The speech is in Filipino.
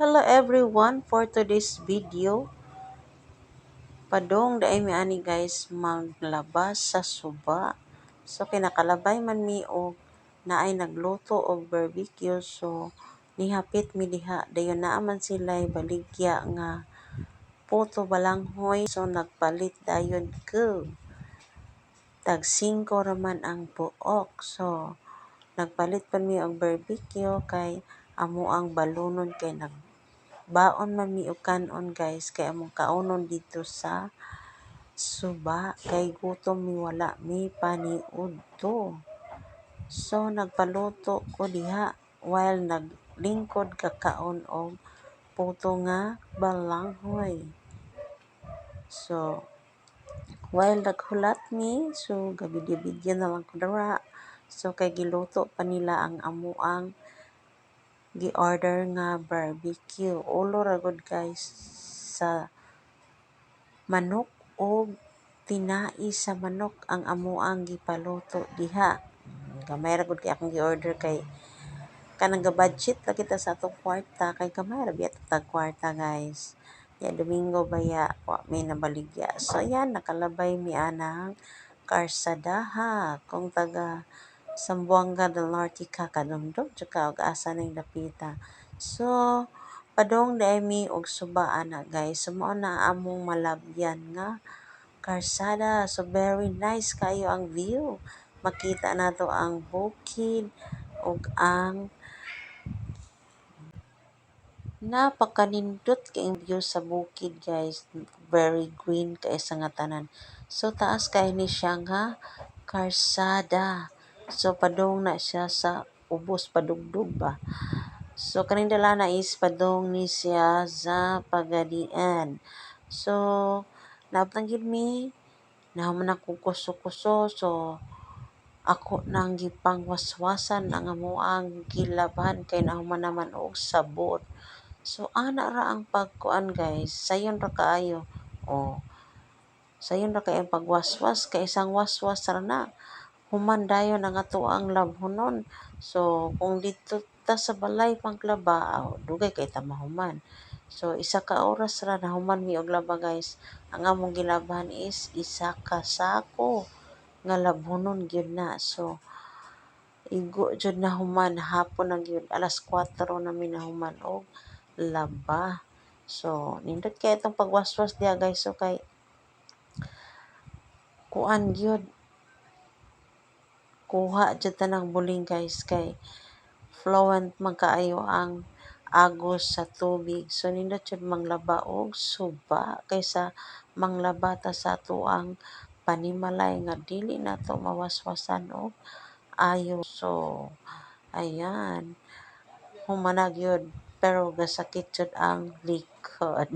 Hello everyone, for today's video, padong daay mi ani guys maglabas sa suba. So kinakalabay man mi og naay nagluto og barbecue, so nihapit mi diha dayon naa man sila'y baligya nga puto balanghoy, so nagpalit dayon ko. Tag 5 raman ang buok, so nagpalit pa mi og barbecue kay amo ang balunon kay baon man mi og kanon guys, kay among kaunon dito sa suba kay gutom mi, wala mi paniudto. So nagpaluto ko diha while naglingkod kakaon og puto nga balanghoy. So while naghulat mi, so gabidyo-bidyo na lang ko dara. So kay giluto pa nila ang amuang gi-order nga barbecue. Ulo ra gud guys sa manok og tinai sa manok ang amuang gipaluto diha. Gamay ra gud kay akong gi-order kay kanang ga-budget ra kita sa atong kwarta kay gamay ra biya tag kwarta guys. Ya Domingo baya wa may nabaligya. So yan, nakalabay mi anang karsadaha kung taga Zamboanga del Norte ka, kadumdum ka og asa ning dapita. So padong daay mi og suba ana guys. So mao na among malabyan nga karsada. So very nice kayo ang view. Makita nato ang bukid ug ang napakanindot kay view sa bukid guys. Very green kay sa nga tanan. So taas kay ni siya nga karsada. So padong na siya sa ubos, padugdog ba. So kaning dala na is padong ni siya sa Pagadian. So naabtan gid mi, nahuman ako kuso-kuso. So ako nang gipang waswasan ang amuang gilabhan kay nahuman naman og sabot. So ana ra ang pagkuan guys, sayon ra kaayo. Oh, sayon ra kay ang pagwaswas, kay isang waswas ra na human dayon ang ato ang labhonon. So kung dito ta sa balay panglaba, dugay kay ta mahuman. So isa ka oras ra nahuman mi og laba guys. Ang among gilabhan is isa ka sako nga labhonon gyud na. So igo jud nahuman, hapon na gyud, alas 4 na mi nahuman og laba. So nindot kay itong pagwaswas diha guys. So kay kuan gyud, kuha jud tanang buling guys, kay fluent man kaayo ang agos sa tubig. So nindot jud manglaba og suba kaysa manglaba ta sa atoang panimalay nga dili nato mawaswasan og ayo. So ayan, human na gyud pero gasakit jud ang likod.